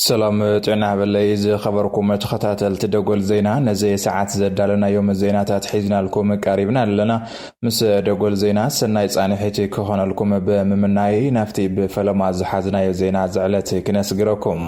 سلام ጥዕና በለይ ዝኸበርኩም ተኸታተልቲ ደጎል ዜና ነዚ ሰዓት ዘዳለና ዮም ዜናታት ሒዝናልኩም ቀሪብና ኣለና ምስ ደጎል ዜና ሰናይ ጻንሒት ክኾነልኩም ብምምናይ ናፍቲ ብፈለማ ዝሓዝናዮ ዜና ዝዕለት ክነስግረኩም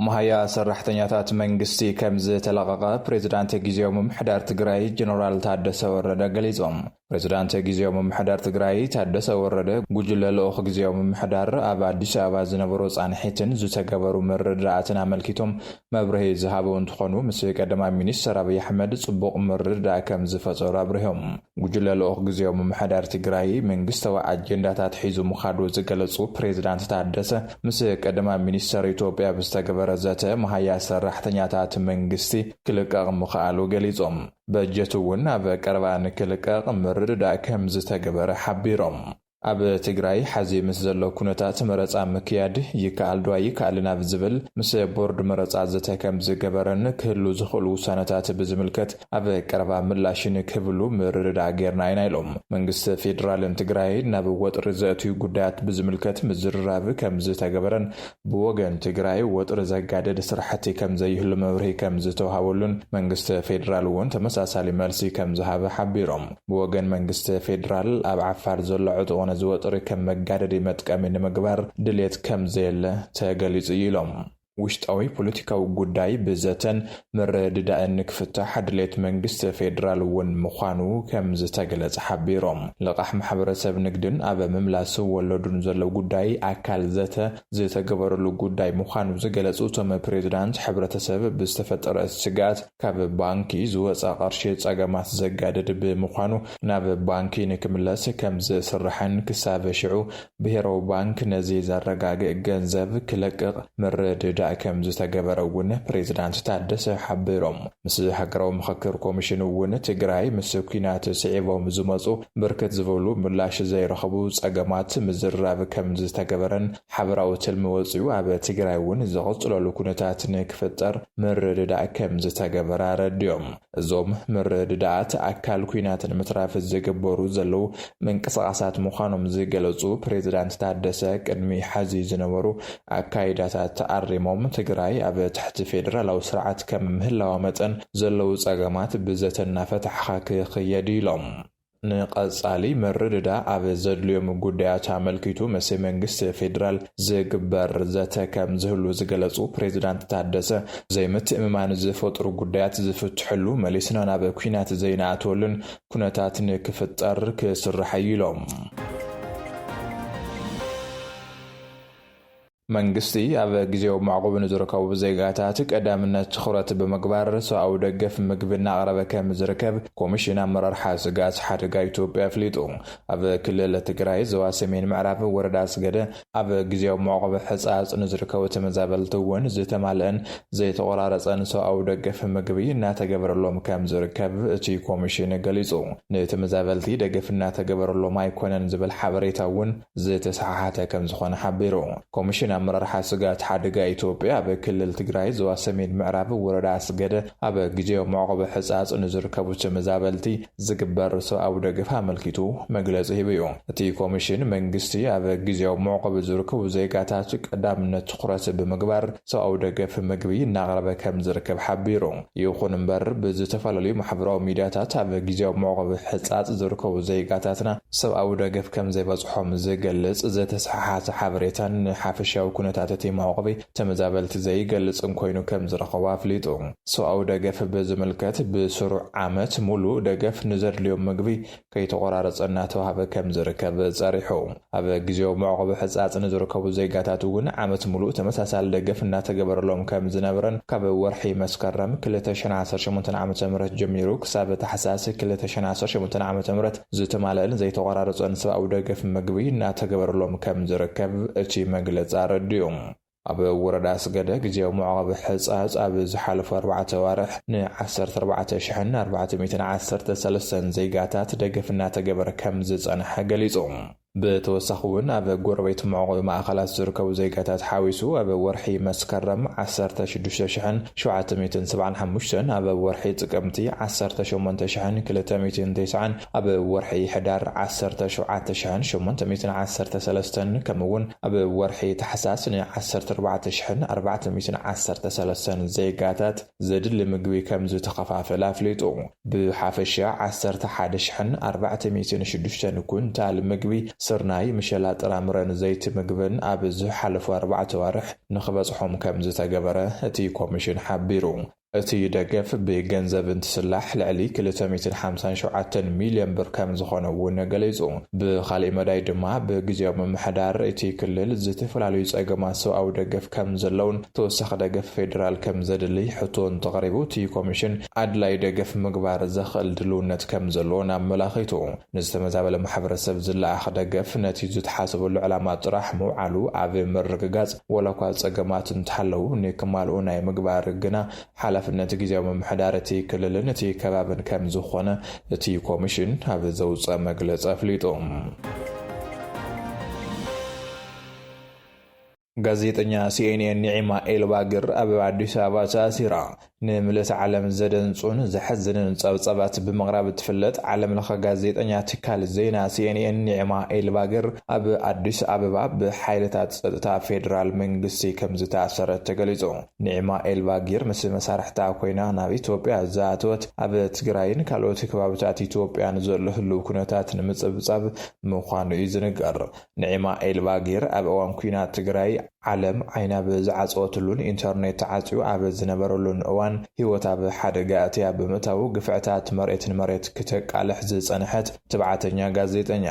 መሃያ ሰራሕተኛታት መንግስቲ ከምዝ ተለቀቀ ፕሬዝዳንት ጊዜያዊ ምምሕዳር ትግራይ ጀነራል ታደሰ ወረደ ገሊጾም ፕሬዝዳንት ጊዜያዊ ምምሕዳር ትግራይ ታደሰ ወረደ ጉጅለ ልኡኽ ጊዜያዊ ምምሕዳር ኣብ አዲስ አበባ ዝነበሩ ጻንሒትን ዝተገበሩ ምርድዳእትን አመልኪቶም መብርሂ ዝሃቡ እንትኾኑ ምስ ቀዳማይ ሚኒስትር አብይ አሕመድ ጽቡቕ ምርድዳእ ከም ዝፈጸሩ አብርሆም ጉጅለ ልኡኽ ጊዜያዊ ምምሕዳር ትግራይ መንግስታዊ አጀንዳታት ሒዙ ምኻዱ ዝገለጹ ፕሬዝዳንት ታደሰ ምስ ቀዳማይ ሚኒስትር ኢትዮጵያ ዝተገበረ ዘተ መሃያ ሰራሕተኛታት መንግስቲ ክልቀቕ ምኽኣሉ ገሊጾም በጀቱውን ኣብ ቀረባ ንክልቀቕ ምርድዳእ ከም ዝተገበረ ሓቢሮም ኣብ ትግራይ ሓዚ ምስ ዘሎ ኩነታት መረጻ ምክያድ ይከኣል ዶ ይከኣልና ብዝብል ምስ ቦርድ መረጻ ዝተከም ዝገበረን ክህሉ ዝኽእሉ ውሳነታት ብዝምልከት ኣብ ቀረባ ምላሽን ክህብሉ ምርድዳእ ጌርና ኢና ኢሎም መንግስቲ ፌደራልን ትግራይ ናብ ወጥሪ ዘእትዩ ጉዳያት ብዝምልከት ምዝርራብ ከም ዝተገበረን ብወገን ትግራይ ወጥሪ ዘጋደድ ስራሕቲ ከም ዘይህሉ መብርሂ ከም ዝተወሃበሉን መንግስቲ ፌደራል እውን ተመሳሳሊ መልሲ ከም ዝሃበ ሓቢሮም ብወገን መንግስቲ ፌደራል ኣብ ዓፋር ዘሎ ዕጥቆ ዝወጥሪ ከም መጋደዲ መጥቀሚ ንምግባር ድሌት ከም ዘየለ ተገሊጹ ኢሎም ውሽጣዊ ፖለቲካዊ ጉዳይ ብዘተን ምርድዳእን ክፍታሕ ድሌት መንግስቲ ፌደራል እውን ምዃኑ ከም ዝተገለጸ ሓቢሮም ልቓሕ ማሕበረሰብ ንግድን ኣብ ምምላስ ወለዱን ዘሎ ጉዳይ ኣካል ዘተ ዝተገበረሉ ጉዳይ ምዃኑ ዝገለጹ እቶም ፕሬዝዳንት ሕብረተሰብ ብዝተፈጠረ ስጋት ካብ ባንኪ ዝወፃ ቅርሺ ጸገማት ዘጋደድ ብምዃኑ ናብ ባንኪ ንክምለስ ከም ዝስርሐን ክሳብ ሽዑ ብሄራዊ ባንክ ነዚ ዘረጋግእ ገንዘብ ክለቅቕ ምርድዳእ ከም ዝተገበረውን ፕሬዝዳንት ታደሰ ሓቢሮም ምስ ሃገራዊ ምክክር ኮሚሽን እውን ትግራይ ምስ ኩናት ስዒቦም ዝመጹ ብርክት ዝበሉ ምላሽ ዘይረኸቡ ጸገማት ምዝራብ ከም ዝተገበረን ሓበራዊ ትልሚ ወጽኡ ኣብ ትግራይ እውን ዝቕጽለሉ ኩነታት ንክፍጠር ምርድዳእ ከም ዝተገበረ ረድዮም እዞም ምርድዳእት ኣካል ኩናት ንምትራፍ ዝግበሩ ዘለው ምንቅስቃሳት ምዃኖም ዝገለጹ ፕሬዝዳንት ታደሰ ቅድሚ ሓዚ ዝነበሩ ኣካይዳታት ተኣሪሞም ትግራይ ኣብ ትሕቲ ፌደራላዊ ስርዓት ከም ምህላዋ መጠን ዘለው ጸገማት ብዘተና ፈትሕኻ ክኽየድ ኢሎም ንቀጻሊ ምርድዳእ ኣብ ዘድልዮም ጉዳያት አመልኪቱ ምስ መንግስቲ ፌደራል ዝግበር ዘተ ከም ዝህሉ ዝገለጹ ፕሬዝዳንት ታደሰ ዘይምትእምማን ዝፈጥሩ ጉዳያት ዝፍትሕሉ መሊስና ናብ ኩናት ዘይነኣትወሉን ኩነታት ንክፍጠር ክስራሕ ኢሎም መንግስቲ ኣብ ጊዜው ማዕቆብ ንዝርከቡ ዜጋታት ቀዳምነት ትኹረት ብምግባር ሰብኣዊ ደገፍ ምግቢ እናቕረበ ከም ዝርከብ ኮሚሽን ኣመራርሓ ስጋት ሓደጋ ኢትዮጵያ ኣፍሊጡ ኣብ ክልል ትግራይ ዞባ ሰሜን ምዕራብ ወረዳ ስገደ ኣብ ጊዜው ማዕቆብ ሕጻጽ ንዝርከቡ ተመዛበልቲ እውን ዝተማልአን ዘይተቆራረጸን ሰብኣዊ ደገፍ ምግቢ እናተገበረሎም ከም ዝርከብ እቲ ኮሚሽን ገሊጹ ንተመዛበልቲ ደገፍ እናተገበረሎም ኣይኮነን ዝብል ሓበሬታ እውን ዝተሰሓሓተ ከም ዝኾነ ሓቢሩ ኮሚሽን ኣመራርሓ ስጋት ሓደጋ ኢትዮጵያ ኣብ ክልል ትግራይ ዞባ ሰሜን ምዕራብ ወረዳ ስገደ ኣብ ጊዜው ማዕቆብ ሕጻጽ ንዝርከቡ ተመዛበልቲ ዝግበር ሰብኣዊ ደገፍ ኣመልኪቱ መግለጺ ሂቡ እቲ ኮሚሽን መንግስቲ ኣብ ጊዜው ማዕቆብ ዝርከቡ ዜጋታት ቀዳምነት ትኹረት ብምግባር ሰብኣዊ ደገፍ ምግቢ እናቕረበ ከም ዝርከብ ሓቢሩ ይኹን እምበር ብዝተፈላለዩ ማሕበራዊ ሚድያታት ኣብ ጊዜው ማዕቆብ ሕጻጽ ዝርከቡ ዜጋታትና ሰብኣዊ ደገፍ ከም ዘይበጽሖም ዝገልጽ ዝተሰሓሓተ ሓበሬታን ሓፈሻዊ ኩነታት እቲ ማዕቆብ ተመዛበልቲ ዘይገልጽን ኮይኑ ከም ዝረኸቡ ኣፍሊጡ ሰብኣዊ ደገፍ ብዝምልከት ብስሩዕ ዓመት ሙሉእ ደገፍ ንዘድልዮም ምግቢ ከይተቆራረጸና ተዋሃበ ከም ዝርከብ ጸሪሑ ኣብ ጊዜው ማዕቆብ ሕጻጽ ንዝርከቡ ዜጋታት እውን ዓመት ሙሉእ ተመሳሳሊ ደገፍ እናተገበረሎም ከም ዝነበረን ካብ ወርሒ መስከረም 2018 ዓ.ም ጀሚሩ ክሳብ ታሕሳስ 2018 ዓ.ም ዝተማልአን ዘይተቆራረጸን ሰብኣዊ ደገፍ ምግቢ እናተገበረሎም ከም ዝርከብ እቲ መግለጽ ረድዮም ኣብ ወረዳ ስገደ ጊዜው ማዕቆብ ሕጻጽ ኣብ ዝሓለፈ 4 ወርሕ ን14,413 ዜጋታት ደገፍ እናተገበረ ከም ዝጸንሐ ገሊጹ بتوسخون أب قربيت معقو مأخلات زركو زيقاتات حاويسو أب ورحي مسكرم 16,775 أب ورحي تقمتي 18,209 أب ورحي حدار 10,713 كمون أب ورحي تحساسن 14,413 زيقاتات زدل مقوي كمزو تخفافل أفليتو بحافشة 11,406 كنتال مقوي سرناي مشلات رامرن زيت مقبن أبزو حلف 4 وارح نخبصحهم كمزو تقبره تي كوميشن حبيرو أتي دقف بجنزب انتسلاح لعلي 357 مليون بركام زخونه ونقليزو بخالي مداي دما بجزيو ممحدار اتي كلل زتفلالو يساقما سو او دقف كمزلون توسخ دقف فيدرال كمزدلي حطون تغريبو تي كوميشن عدلاي دقف مقبار زخل دلونت كمزلون ملاخيتو نزتمزابل محبر سبزلا اخ دقف نتيجو تحاسبو العلامات رحمو علو عبي مرقاز ولوكا زاقمات انتحلو نيكمالو ناي مقبار قنا حالف النتيجة جزاء محدارتي كل النتي كبابن كم زخونة تي كوميشن هذا زوج مجلس أفليتهم ጋዜጠኛ CNN ኒዕማ ኤልባግር ኣብ አዲስ አበባ ተኣሲራ ንምልእቲ ዓለም ዘደንጹን ዘሕዝንን ጸብጸባት ብምቕራብ ትፍለጥ ዓለም ለኸ ጋዜጠኛ ትካል ዜና CNN ኒዕማ ኤልባግር ኣብ አዲስ አበባ ብሓይልታት ጸጥታ ፌደራል መንግስቲ ከም ዝተኣሰረት ተገሊጹ። ኒዕማ ኤልባግር ምስ መሳርሕታ ኮይና ናብ ኢትዮጵያ ዘኣተወት ኣብ ትግራይን ካልኦት ከባቢታት ኢትዮጵያን ዘሎ ህልው ኩነታት ንምጽብጻብ ምዃኑ እዩ ዝንገር። ኒዕማ ኤልባግር ኣብ እዋን ኩናት ትግራይ ዓለም ዓይና ብዝዓጽወትሉን ኢንተርኔት ተዓጽዩ ኣብ ዝነበረሉን እዋን ህይወታ ብሓደጋ እትያ ብምእታው ግፍዕታት መሬትን መሬት ክትቃልሕ ዝጸንሐት ትብዓተኛ ጋዜጠኛ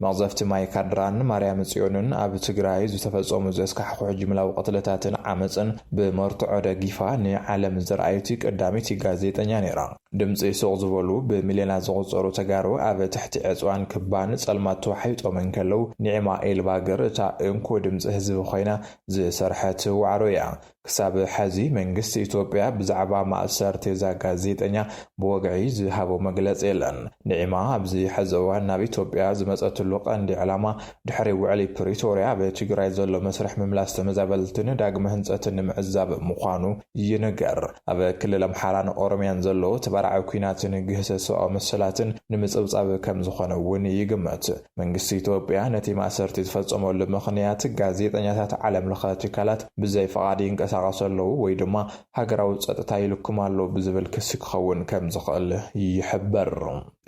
መቕዘፍቲ ማይካድራን ማርያም ጽዮንን ኣብ ትግራይ ዝተፈጸሙ ዘስካሕኩሕ ጅምላዊ ቅትለታትን ዓመፅን ብመርትዖ ደጊፋ ንዓለም ዝረኣይቲ ቀዳሚት ጋዜጠኛ ነይራ። ድምፂ ሱቕ ዝበሉ ብሚልዮናት ዝቑጸሩ ተጋሩ ኣብ ትሕቲ ዕፅዋን ክባን ጸልማት ተዋሒጦም እንከለው ኒዕማ ኤልባግር እታ እንኩ ድምፂ ህዝቢ ኮይና ዝሰርሐት ዋዕሮ እያ። ክሳብ ሕዚ መንግስቲ ኢትዮጵያ ብዛዕባ ማእሰርቲ እዛ ጋዜጠኛ ብወግዒ ዝሃቦ መግለፂ የለን። ኒዕማ ኣብዚ ሕዚ እዋን ናብ ኢትዮጵያ ዝመፀትሉ ቀንዲ ዕላማ ድሕሪ ውዕሊ ፕሪቶሪያ በትግራይ ዘሎ መስርሕ ምምላስ ተመዛበልትን ዳግመ ህንፀትን ንምዕዛብ ምዃኑ ይንገር። ኣብ ክልል ኣምሓራን ኦሮምያን ዘሎ ተባራዒ ኩናትን ግህሰሰኦ መሰላትን ንምፅብጻብ ከም ዝኾነ እውን ይግመት። መንግስቲ ኢትዮጵያ ነቲ ማእሰርቲ ዝፈጸመሉ ምኽንያት ጋዜጠኛታት ዓለም ለኸ ትካላት ብዘይ ፈቃዲ ይንቀሳቐሰለው ወይ ድማ ሃገራዊ ጸጥታ ይልኩማሉ ብዝብል ክሲ ክኸውን ከም ዝኽእል ይሕበር።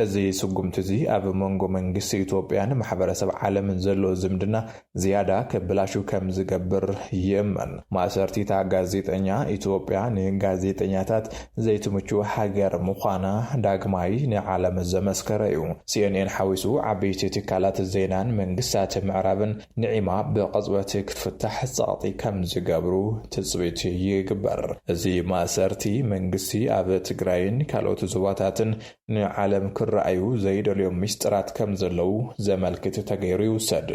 እዚ ስጉምቲ እዚ ኣብ መንጎ መንግስቲ ኢትዮጵያን ማሕበረሰብ ዓለምን ዘሎ ዝምድና ዝያዳ ከብላሹ ከም ዝገብር ይእመን። ማእሰርቲታ ጋዜጠኛ ኢትዮጵያ ንጋዜጠኛታት ዘይትምቹ ሃገር ምዃና ዳግማይ ንዓለም ዘመስከረ እዩ። CNN ሓዊሱ ዓበይቲ ትካላት ዜናን መንግስታት ምዕራብን ኒዕማ ብቕጽበት ክትፍታሕ ጸቕጢ ከም ዝገብሩ ትጽቢት ይግበር። እዚ ማእሰርቲ መንግስቲ ኣብ ትግራይን ካልኦት ዞባታትን ንዓለም ክረኣዩ ዘይደልዮም ሚስጥራት ከም ዘለው ዘመልክት ተገይሩ ይውሰድ።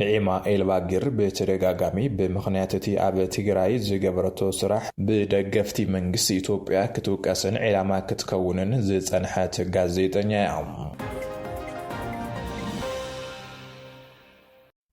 ኒዕማ ኤልባግር ብተደጋጋሚ ብምኽንያት እቲ ኣብ ትግራይ ዝገበረቶ ስራሕ ብደገፍቲ መንግስቲ ኢትዮጵያ ክትውቀስን ዕላማ ክትከውንን ዝጸንሐት ጋዜጠኛ እያ።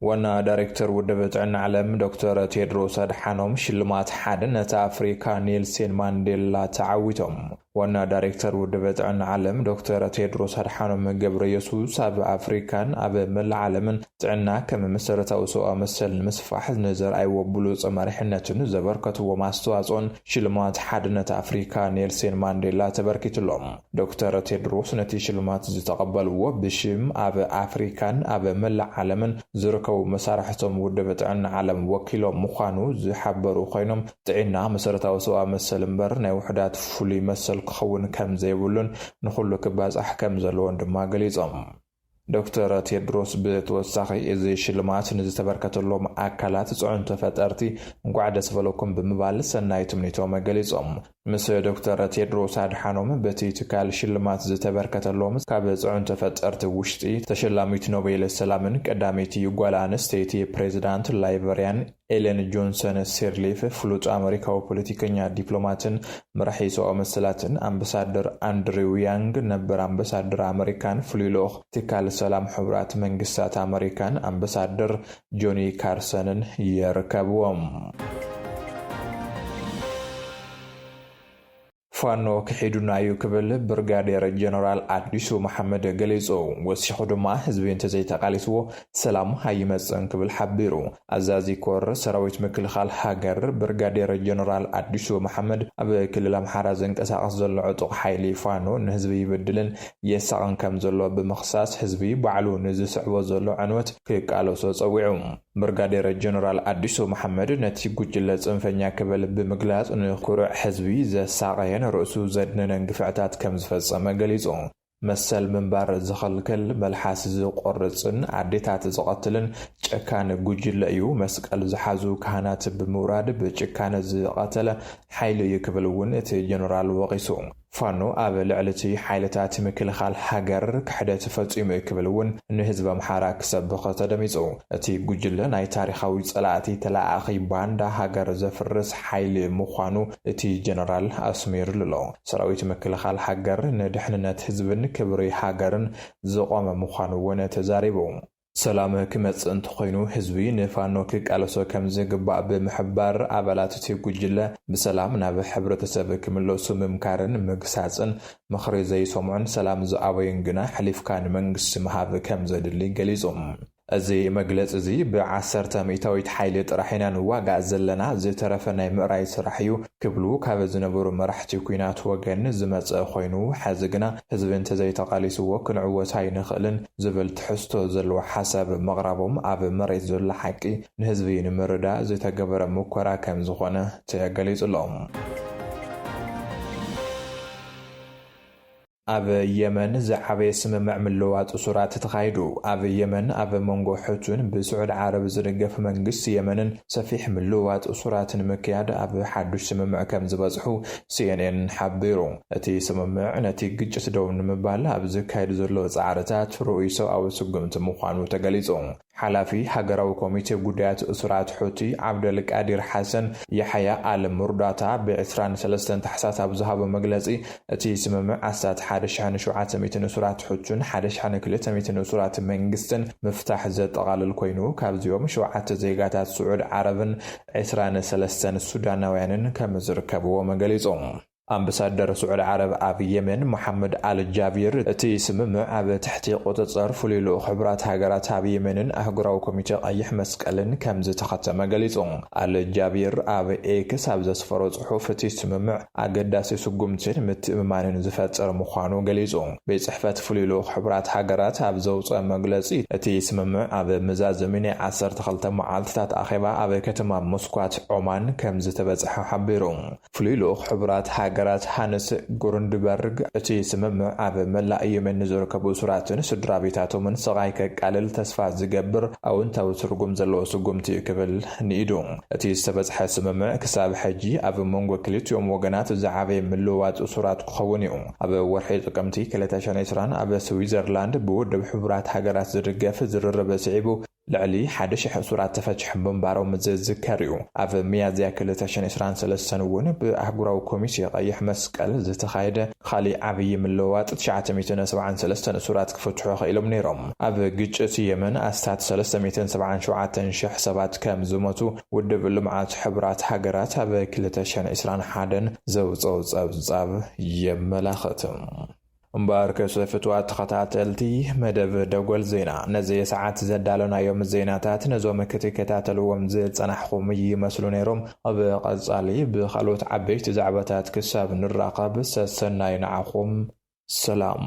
ዋና ዳይሬክተር ውድብ ጥዕና ዓለም ዶክተር ቴድሮስ አድሓኖም ሽልማት ሓድነት ኣፍሪካ ኔልሰን ማንዴላ ተዓዊቶም። ዋና ዳይሬክተር ውድብ ጥዕና ዓለም ዶክተር ቴድሮስ አድሓኖም ገብረየሱስ ኣብ ኣፍሪካን ኣብ መላእ ዓለምን ጥዕና ከም መሰረታዊ ሰብኣዊ መሰል ንምስፋሕ ንዘርኣይዎ ብሉፅ መሪሕነትን ዘበርከትዎ ኣስተዋፅኦን ሽልማት ሓድነት ኣፍሪካ ኔልሰን ማንዴላ ተበርኪትሎም። ዶክተር ቴድሮስ ነቲ ሽልማት ዝተቐበልዎ ብሽም ኣብ ኣፍሪካን ኣብ መላእ ዓለምን ዝርከቡ መሳርሕቶም ውድብ ጥዕና ዓለም ወኪሎም ምዃኑ ዝሓበሩ ኮይኖም ጥዕና መሰረታዊ ሰብኣዊ መሰል እምበር ናይ ውሕዳት ፍሉይ መሰል ክኸውን ከም ዘይብሉን ንኹሉ ክባጻሕ ከም ዘለዎን ድማ ገሊጾም። ዶክተር ቴድሮስ ብተወሳኺ እዚ ሽልማት ንዝተበርከተሎም ኣካላት ጽዑን ተፈጠርቲ እንኳዕ ደስ በለኩም ብምባል ሰናይ ትምኒቶም ገሊጾም። ምስ ዶክተር ቴድሮስ አድሓኖም በቲ ትካል ሽልማት ዝተበርከተሎም ካብ ጽዑን ተፈጠርቲ ውሽጢ ተሸላሚት ኖቤል ሰላምን ቀዳሚት ጓል አንስተይቲ ፕሬዝዳንት ላይበሪያን ኤለን ጆንሰን ሴርሊፍ ፍሉጥ አሜሪካዊ ፖለቲከኛ ዲፕሎማትን መራሒ ሰብኣዊ መሰላትን አምባሳደር አንድሪው ያንግ ነበር አምባሳደር አሜሪካን ፍሉይ ትካል ሰላም ሕብራት መንግስታት አሜሪካን አምባሳደር ጆኒ ካርሰንን ይርከብዎም። ፋኖ ክሒዱናዩ ክብል ብርጋዴር ጀነራል አዲሱ መሐመድ ገሊጹ ወሲኹ ድማ ህዝቢ እንተዘይተቃሊስዎ ሰላም ሃይመጽን ክብል ሓቢሩ። አዛዚ ኮር ሰራዊት ምክልኻል ሃገር ብርጋዴር ጀነራል አዲሱ መሐመድ ኣብ ክልል አምሓራ ዘንቀሳቐስ ዘሎ ዕጡቕ ሓይሊ ፋኖ ንህዝቢ ይበድልን የሳቕን ከም ዘሎ ብምኽሳስ ህዝቢ ባዕሉ ንዝስዕቦ ዘሎ ዕንወት ክቃለሶ ጸዊዑ። ብርጋዴር ጀነራል አዲሱ መሐመድ ነቲ ጉጅለ ጽንፈኛ ክብል ብምግላጽ ንኩሩዕ ህዝቢ ዘሳቀየን ርእሱ ዘድነነን ግፍዕታት ከም ዝፈጸመ ገሊጹ። መሰል ምንባር ዝኸልክል መልሓስ ዝቆርጽን አዴታት ዝቐትልን ጨካን ጉጅለ እዩ መስቀል ዝሓዙ ካህናት ብምውራድ ብጭካነ ዝቐተለ ሓይሊ ይክብል እውን እቲ ጀነራል ወቂሱ። ፋኖ ኣብ ልዕልቲ ሓይልታት ምክልኻል ሃገር ክሕደት ፈጺሙ ክብል እውን ንህዝቢ አምሓራ ክሰብኽ ተደሚጹ። እቲ ጉጅለ ናይ ታሪኻዊ ጸላእቲ ተላኣኺ ባንዳ ሃገር ዘፍርስ ሓይሊ ምዃኑ እቲ ጀነራል ኣስሚሩሉ። ሰራዊት ምክልኻል ሃገር ንድሕንነት ህዝብን ክብሪ ሃገርን ዝቆመ ምዃኑ እውን ተዛሪቡ። ሰላም ክመጽእ እንተኾይኑ ህዝቢ ንፋኖ ክቃለሶ ከም ዝግባእ ብምሕባር ኣባላት እቲ ጉጅለ ብሰላም ናብ ሕብረተሰብ ክምለሱ ምምካርን ምግሳጽን ምኽሪ ዘይሰምዑን ሰላም ዝኣበዩን ግና ሕሊፍካ ንመንግስቲ ምሃብ ከም ዘድሊ ገሊጾም። እዚ መግለጽ እዚ ብ10 ሚእታዊት ሓይሊ ጥራሕና ንዋጋእ ዘለና ዝተረፈ ናይ ምዕራይ ስራሕ እዩ ክብሉ ካብ ዝነበሩ መራሕቲ ኩናት ወገን ዝመጽእ ኮይኑ ሕዚ ግና ህዝቢ እንተዘይተቃሊስዎ ክንዕወት ኣይንኽእልን ዝብል ትሕዝቶ ዘለዎ ሓሳብ መቕራቦም ኣብ መሬት ዘሎ ሓቂ ንህዝቢ ንምርዳእ ዝተገበረ ሙከራ ከም ዝኾነ ተገሊጹሎም። ኣብ የመን ዝዓበየ ስምምዕ ምልውዋጥ ሱራት ተኻይዱ። ኣብ የመን ኣብ መንጎ ሕቱን ብስዑድ ዓረብ ዝድገፍ መንግስቲ የመንን ሰፊሕ ምልውዋጥ ሱራትን ምክያድ ኣብ ሓዱሽ ስምምዕ ከም ዝበጽሑ CNN ሓቢሩ። እቲ ስምምዕ ነቲ ግጭት ደው ንምባል ኣብ ዝካየድ ዘሎ ጻዕርታት ርኡይ ሰብኣዊ ስጉምቲ ምዃኑ ተገሊጹ። ሓላፊ ሃገራዊ ኮሚቴ ጉዳያት እሱራት ሕቲ ዓብደልቃዲር ሓሰን የሐያ አልሙርዳታ ብ23 ታሕሳስ ኣብ ዝሃቦ መግለጺ እቲ ስምምዕ 1700 እሱራት ሕቱን 1200 እሱራት መንግስትን ምፍታሕ ዘጠቓልል ኮይኑ ካብዚኦም 7 ዜጋታት ስዑድ ዓረብን 23 ሱዳናውያንን ከም ዝርከብዎ መግለጹ። አምባሳደር ስዑድ ዓረብ ኣብ የመን መሐመድ አልጃቢር እቲ ስምምዕ ኣብ ትሕቲ ቁጥጥር ፍሉይ ሕብራት ሃገራት ኣብ የመንን ኣህጉራዊ ኮሚቴ ቀይሕ መስቀልን ከም ዝተኸተመ ገሊጹ። አልጃቢር ኣብ ኤክስ ኣብ ዘስፈሮ ጽሑፍ እቲ ስምምዕ ኣገዳሲ ስጉምትን ምትእምማንን ዝፈጥር ምዃኑ ገሊጹ። ብጽሕፈት ፍሉይ ሕብራት ሃገራት ኣብ ዘውፅአ መግለጺ እቲ ስምምዕ ኣብ መዛዘሚ 12 መዓልትታት ኣኼባ ኣብ ከተማ ሞስኳት ኦማን ከም ዝተበጽሐ ሓቢሩ። ፍሉይ ሕብራት ሃገራት ሃንስ ጉሩንድበርግ እቲ ስምምዕ ኣብ መላእ የመን ዝርከቡ ሱራትን ስድራ ቤታቶምን ሰቓይ ከቃልል ተስፋ ዝገብር ኣውንታዊ ትርጉም ዘለዎ ስጉምቲ ክብል ንኢዱ። እቲ ዝተበጽሐ ስምምዕ ክሳብ ሕጂ ኣብ መንጎ ክልቲኦም ወገናት ዝዓበየ ምልውዋጥ ሱራት ክኸውን እዩ። ኣብ ወርሒ ጥቅምቲ 2020 ኣብ ስዊዘርላንድ ብውድብ ሕብራት ሃገራት ዝድገፍ ዝርርብ ስዒቡ ልዕሊ 1000 ሱራት ተፈትሕ ብምባሮም ዝዝከር እዩ። ኣብ ሚያዝያ 2023 እውን ብኣህጉራዊ ኮሚቴ ቀይሕ መስቀል ዝተኻየደ ካሊእ ዓብዪ ምልውዋጥ 973 ሱራት ክፍትሑ ኽኢሎም ነይሮም። ኣብ ግጭት የመን ኣስታት 377,000 ሰባት ከም ዝሞቱ ውድብ ልምዓት ሕብራት ሃገራት ኣብ 2021 ዘውፅኦ ጸብጻብ የመላኽት። እምበር ከሰፍትዋት ተኸታተልቲ መደብ ደጎል ዜና ነዚ ሰዓት ዘዳለናዮም ዜናታት ነዞም ክትከታተልዎም ዝጸናሕኹም ይመስሉ ነይሮም። ኣብ ቀጻሊ ብኻልኦት ዓበይቲ ዛዕባታት ክሳብ ንራኸብ ሰናይ ንዓኹም ሰላም።